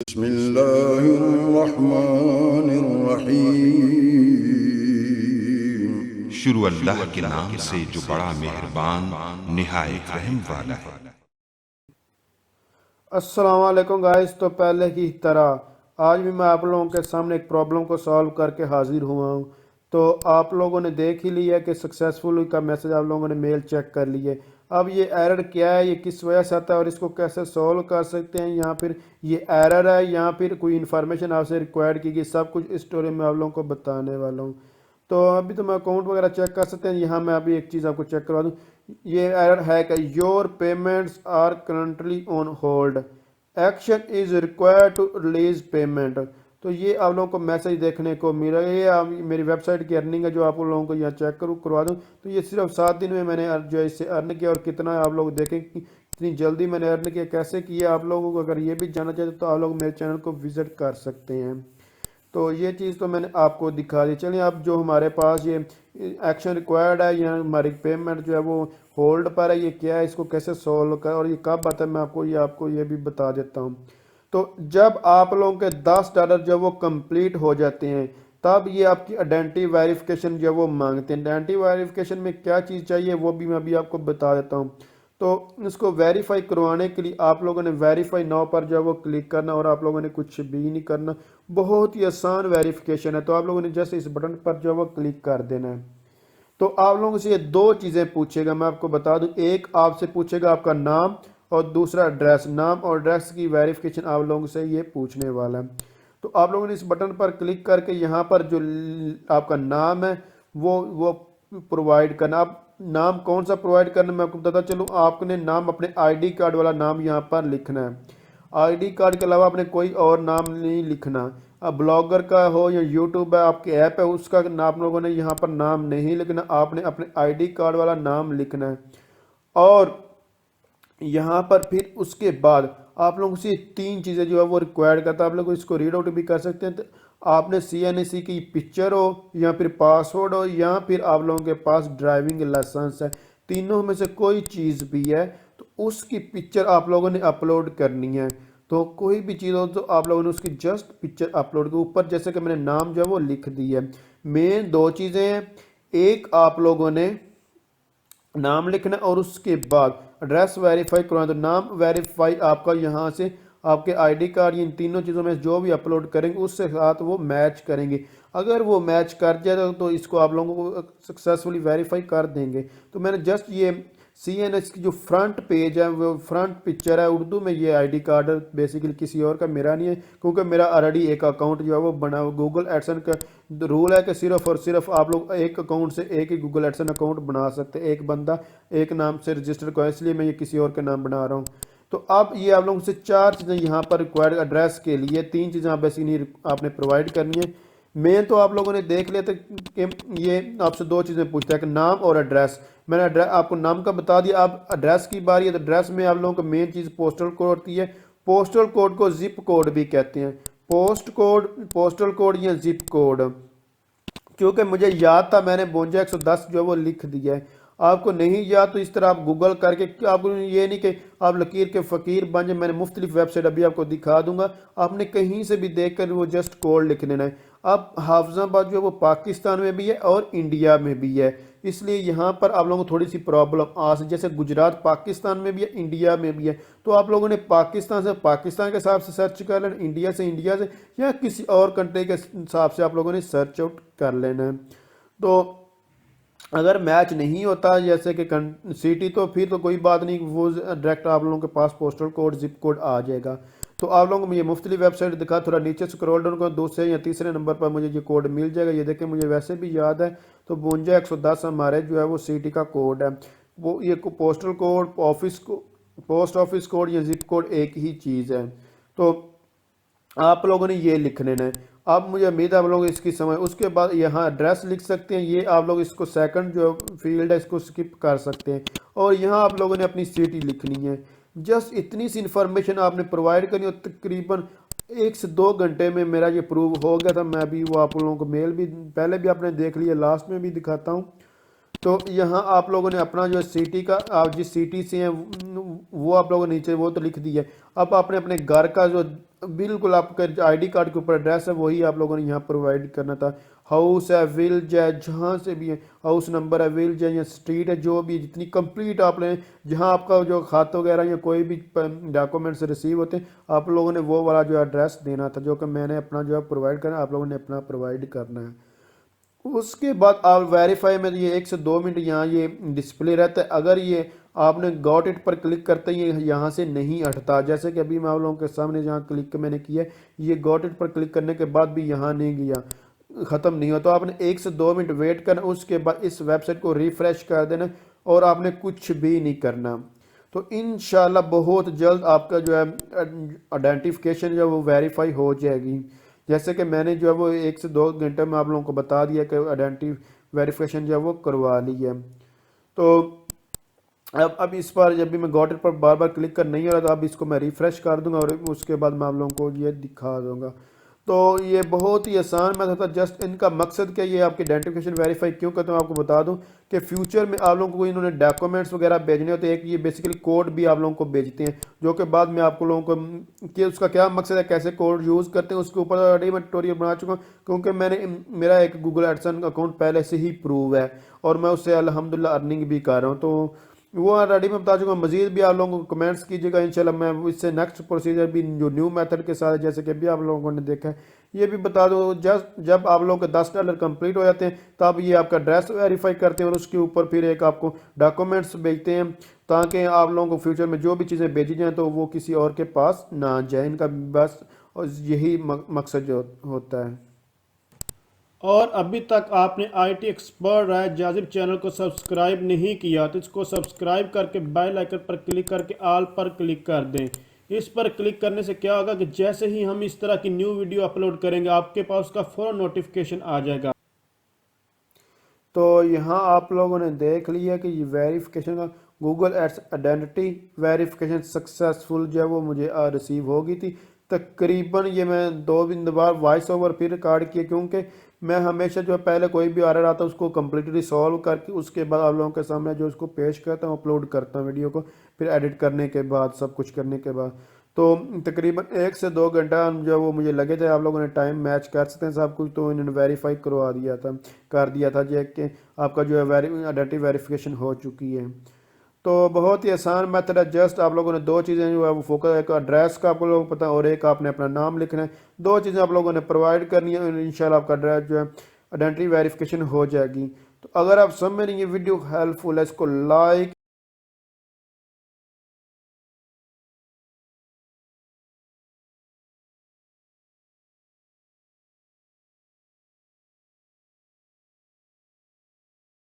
बिस्मिल्लाहिर्रहमानिर्रहीम। शुरू अल्लाह के नाम से जो बड़ा मेहरबान निहायत रहम वाला है। अस्सलाम वालेकुम गाइस। तो पहले की तरह आज भी मैं आप लोगों के सामने एक प्रॉब्लम को सॉल्व करके हाजिर हुआ हूँ। तो आप लोगों ने देख ही लिया कि सक्सेसफुल का मैसेज आप लोगों ने मेल चेक कर लिए। अब ये एरर क्या है, ये किस वजह से आता है और इसको कैसे सॉल्व कर सकते हैं, या फिर ये एरर है या फिर कोई इन्फॉर्मेशन आपसे रिक्वायर्ड की गई, सब कुछ इस स्टोरी में आप लोगों को बताने वाला हूँ। तो अभी तो मैं अकाउंट वगैरह चेक कर सकते हैं। यहाँ मैं अभी एक चीज़ आपको चेक करवा दूँ। ये एरर है कि your payments are currently on hold, action is required to release payment. तो ये आप लोगों को मैसेज देखने को मिल रहा है। ये मेरी वेबसाइट की अर्निंग है जो आप लोगों को यहाँ चेक करवा दूँ। तो ये सिर्फ 7 दिन में मैंने जो है इससे अर्न किया, और कितना आप लोग देखें कि इतनी जल्दी मैंने अर्न किया, कैसे किया। आप लोगों को अगर ये भी जानना चाहते तो आप लोग मेरे चैनल को विजिट कर सकते हैं। तो ये चीज़ तो मैंने आपको दिखा दी। चलिए अब जो हमारे पास ये एक्शन रिक्वायर्ड है या हमारी पेमेंट जो है वो होल्ड पर है, ये क्या है, इसको कैसे सोल्व कर और ये कब आता है, मैं आपको ये भी बता देता हूँ। तो जब आप लोगों के $10 जो वो कंप्लीट हो जाते हैं, तब ये आपकी आइडेंटिटी वेरिफिकेशन जो वो मांगते हैं। आइडेंटिटी वेरिफिकेशन में क्या चीज़ चाहिए वो भी मैं अभी आपको बता देता हूँ। तो इसको वेरीफाई करवाने के लिए आप लोगों ने वेरीफाई नाउ पर जो है वो क्लिक करना, और आप लोगों ने कुछ भी नहीं करना। बहुत ही आसान वेरिफिकेशन है। तो आप लोगों ने जैसे इस बटन पर जो है वो क्लिक कर देना है। तो आप लोगों से ये 2 चीज़ें पूछेगा, मैं आपको बता दूं। एक आपसे पूछेगा आपका नाम, और दूसरा एड्रेस। नाम और एड्रेस की वेरिफिकेशन आप लोगों से ये पूछने वाला है। तो आप लोगों ने इस बटन पर क्लिक करके यहाँ पर जो आपका नाम है वो प्रोवाइड करना। आप नाम कौन सा प्रोवाइड करना मैं आपको बताता चलूँ। आपने नाम अपने आईडी कार्ड वाला नाम यहाँ पर लिखना है। आईडी कार्ड के अलावा आपने कोई और नाम नहीं लिखना। अब ब्लॉगर का हो या यूट्यूब है, आपके ऐप है, उसका आप लोगों ने यहाँ पर नाम नहीं लिखना। आपने अपने आईडी कार्ड वाला नाम लिखना है। और यहाँ पर फिर उसके बाद आप लोगों से 3 चीज़ें जो है वो रिक्वायर्ड करता है। आप लोग इसको रीड आउट भी कर सकते हैं। तो आपने CNC की पिक्चर हो, या फिर पासवर्ड हो, या फिर आप लोगों के पास ड्राइविंग लाइसेंस है, तीनों में से कोई चीज़ भी है तो उसकी पिक्चर आप लोगों ने अपलोड करनी है। तो कोई भी चीज़ हो तो आप लोगों ने उसकी जस्ट पिक्चर अपलोड कर ऊपर, जैसे कि मैंने नाम जो है वो लिख दी है। मेन 2 चीज़ें हैं। एक आप लोगों ने नाम लिखना, और उसके बाद एड्रेस वेरीफाई करवाना। तो नाम वेरीफाई आपका यहाँ से आपके आईडी कार्ड, इन तीनों चीज़ों में जो भी अपलोड करेंगे उससे साथ वो मैच करेंगे। अगर वो मैच कर जाए तो इसको आप लोगों को सक्सेसफुली वेरीफाई कर देंगे। तो मैंने जस्ट ये CNS की जो फ्रंट पेज है, वो फ्रंट पिक्चर है, उर्दू में ये आईडी कार्ड है, बेसिकली किसी और का मेरा नहीं है, क्योंकि मेरा ऑलरेडी एक अकाउंट जो है वो बना हुआ। गूगल एडसन का रूल है कि सिर्फ और सिर्फ आप लोग एक अकाउंट से एक ही गूगल एडसन अकाउंट बना सकते हैं, एक बंदा एक नाम से रजिस्टर को, इसलिए मैं ये किसी और के नाम बना रहा हूँ। तो अब ये आप लोगों से 4 चीज़ें यहाँ पर रिक्वायर्ड एड्रेस के लिए 3 चीज़ें आप बेसिकली आपने प्रोवाइड करनी है। मेन तो आप लोगों ने देख लिया था कि ये आपसे 2 चीज़ें पूछता है कि नाम और एड्रेस। मैंने एड्रेस आपको नाम का बता दिया। अब एड्रेस की बारी है। तो एड्रेस में आप लोगों को मेन चीज़ पोस्टल कोड होती है। पोस्टल कोड को जिप कोड भी कहते हैं। पोस्टल कोड या जिप कोड, क्योंकि मुझे याद था, मैंने 52 110 जो है वो लिख दिया है। आपको नहीं याद तो इस तरह आप गूगल करके, आपको ये नहीं कि आप लकीर के फ़कीर बन जाए। मैंने मुख्तलिफ वेबसाइट अभी आपको दिखा दूंगा, आपने कहीं से भी देख कर वो जस्ट कोड लिख लेना है। अब हाफिजाबाद जो है वो पाकिस्तान में भी है और इंडिया में भी है, इसलिए यहाँ पर आप लोगों को थोड़ी सी प्रॉब्लम आ सकती। जैसे गुजरात पाकिस्तान में भी है, इंडिया में भी है। तो आप लोगों ने पाकिस्तान से पाकिस्तान के हिसाब से सर्च कर लेना, इंडिया से इंडिया से, या किसी और कंट्री के हिसाब से आप लोगों ने सर्च आउट कर लेना है। तो अगर मैच नहीं होता जैसे कि सिटी, तो फिर तो कोई बात नहीं, वो डायरेक्ट आप लोगों के पास पोस्टल कोड जिप कोड आ जाएगा। तो आप लोगों को ये मुफ्तली वेबसाइट दिखा, थोड़ा नीचे स्क्रॉल डाउन करो, दूसरे या तीसरे नंबर पर मुझे ये कोड मिल जाएगा। ये देखें, मुझे वैसे भी याद है। तो 52 110 हमारे जो है वो सिटी का कोड है। वो ये postal code, post office code या जिप कोड एक ही चीज़ है। तो आप लोगों ने ये लिख लेना है। अब मुझे उम्मीद है आप लोग इसकी समझ। उसके बाद यहाँ एड्रेस लिख सकते हैं। ये आप लोग इसको सेकंड जो फील्ड है इसको स्किप कर सकते हैं, और यहाँ आप लोगों ने अपनी सिटी लिखनी है। जस्ट इतनी सी इन्फॉर्मेशन आपने प्रोवाइड करनी, और तकरीबन 1 से 2 घंटे में मेरा ये प्रूव हो गया था। मैं भी वो आप लोगों को मेल भी पहले भी आपने देख लिया, लास्ट में भी दिखाता हूँ। तो यहाँ आप लोगों ने अपना जो सिटी का, आप जिस सिटी से हैं वो आप लोगों ने नीचे वो तो लिख दिया है। अब आपने अपने घर का जो बिल्कुल आपका आईडी कार्ड के ऊपर एड्रेस है वही आप लोगों ने यहाँ प्रोवाइड करना था। हाउस है, विलेज है, जहाँ से भी है, हाउस नंबर है, विलेज है या स्ट्रीट है, जो भी जितनी कंप्लीट आपने जहाँ आपका जो खाता वगैरह या कोई भी डॉक्यूमेंट्स रिसीव होते हैं आप लोगों ने वो वाला जो एड्रेस देना था, जो कि मैंने अपना जो है प्रोवाइड करना, आप लोगों ने अपना प्रोवाइड करना है। उसके बाद आप वेरीफाई में ये 1 से 2 मिनट यहाँ ये डिस्प्ले रहता है। अगर ये आपने गॉट इट पर क्लिक करते ही ये यहाँ से नहीं हटता, जैसे कि अभी मैं आप लोगों के सामने जहाँ क्लिक मैंने किया है, ये गॉट इट पर क्लिक करने के बाद भी यहाँ नहीं गया, ख़त्म नहीं हुआ, तो आपने 1 से 2 मिनट वेट करना। उसके बाद इस वेबसाइट को रिफ़्रेश कर देना और आपने कुछ भी नहीं करना। तो इंशाल्लाह बहुत जल्द आपका जो है आइडेंटिफिकेशन जो है वो वेरीफाई हो जाएगी। जैसे कि मैंने जो है वो 1 से 2 घंटे में आप लोगों को बता दिया कि आइडेंटिटी वेरिफिकेशन जो है वो करवा ली है। तो अब इस बार जब भी मैं गॉट इट पर बार बार क्लिक कर नहीं हो रहा, तो अब इसको मैं रिफ़्रेश कर दूंगा और उसके बाद मैं आप लोगों को ये दिखा दूंगा। तो ये बहुत ही आसान मेथड था। जस्ट इनका मकसद क्या, ये आपकी आइडेंटिफिकेशन वेरीफाई क्यों करते हैं आपको बता दूं कि फ्यूचर में आप लोगों को इन्होंने डॉक्यूमेंट्स वगैरह भेजने होते हैं, एक ये बेसिकली कोड भी आप लोगों को भेजते हैं, जो कि बाद में आपको लोगों को कि उसका क्या मकसद है, कैसे कोड यूज़ करते हैं, उसके ऊपर ऑलरेडी मैं ट्यूटोरियल बना चुका हूँ, क्योंकि मेरा एक गूगल एडसेंस अकाउंट पहले से ही प्रूव है और मैं उससे अल्हम्दुलिल्लाह अर्निंग भी कर रहा हूँ। तो वो ऑलरेडी मैं बता चुका हूँ। मजीद भी आप लोगों को कमेंट्स कीजिएगा, इंशाल्लाह मैं इससे नेक्स्ट प्रोसीजर भी जो न्यू मेथड के साथ जैसे कि अभी आप लोगों ने देखा है ये भी बता दो। जब आप लोगों के $10 कंप्लीट हो जाते हैं तब ये आपका एड्रेस वेरीफाई करते हैं और उसके ऊपर फिर एक आपको डॉक्यूमेंट्स भेजते हैं, ताकि आप लोगों को फ्यूचर में जो भी चीज़ें भेजी जाएँ तो वो किसी और के पास ना जाए। इनका बस यही मकसद जो होता है। और अभी तक आपने IT expert Rai Jazib channel को सब्सक्राइब नहीं किया तो इसको सब्सक्राइब करके बेल आइकन पर क्लिक करके ऑल पर क्लिक कर दें। इस पर क्लिक करने से क्या होगा कि जैसे ही हम इस तरह की न्यू वीडियो अपलोड करेंगे आपके पास उसका फौरन नोटिफिकेशन आ जाएगा। तो यहाँ आप लोगों ने देख लिया कि ये वेरिफिकेशन का Google ads identity verification successful जो है वो मुझे रिसीव हो गई थी। तकरीबन ये मैं 2 बार वॉइस ओवर फिर रिकॉर्ड किया, क्योंकि मैं हमेशा जो है पहले कोई भी ऑर्डर आता है उसको कम्प्लीटली सॉल्व करके उसके बाद आप लोगों के सामने जो उसको पेश करता हूँ, अपलोड करता हूँ वीडियो को, फिर एडिट करने के बाद सब कुछ करने के बाद। तो तकरीबन 1 से 2 घंटा जो वो मुझे लगे थे। आप लोगों ने टाइम मैच कर सकते हैं सब कुछ, तो इन्होंने वेरीफाई करवा दिया था, कर दिया था जो कि आपका जो है आइडेंटिटी वेरिफिकेशन हो चुकी है। तो बहुत ही आसान मेथड है। जस्ट आप लोगों ने 2 चीज़ें जो है वो फोकस, एक एड्रेस का आपको लोगों को पता है और एक आपने अपना नाम लिखना है। 2 चीज़ें आप लोगों ने प्रोवाइड करनी है, इंशाल्लाह आपका एड्रेस जो है आइडेंटिटी वेरिफिकेशन हो जाएगी। तो अगर आप सब में ये वीडियो हेल्पफुल है इसको लाइक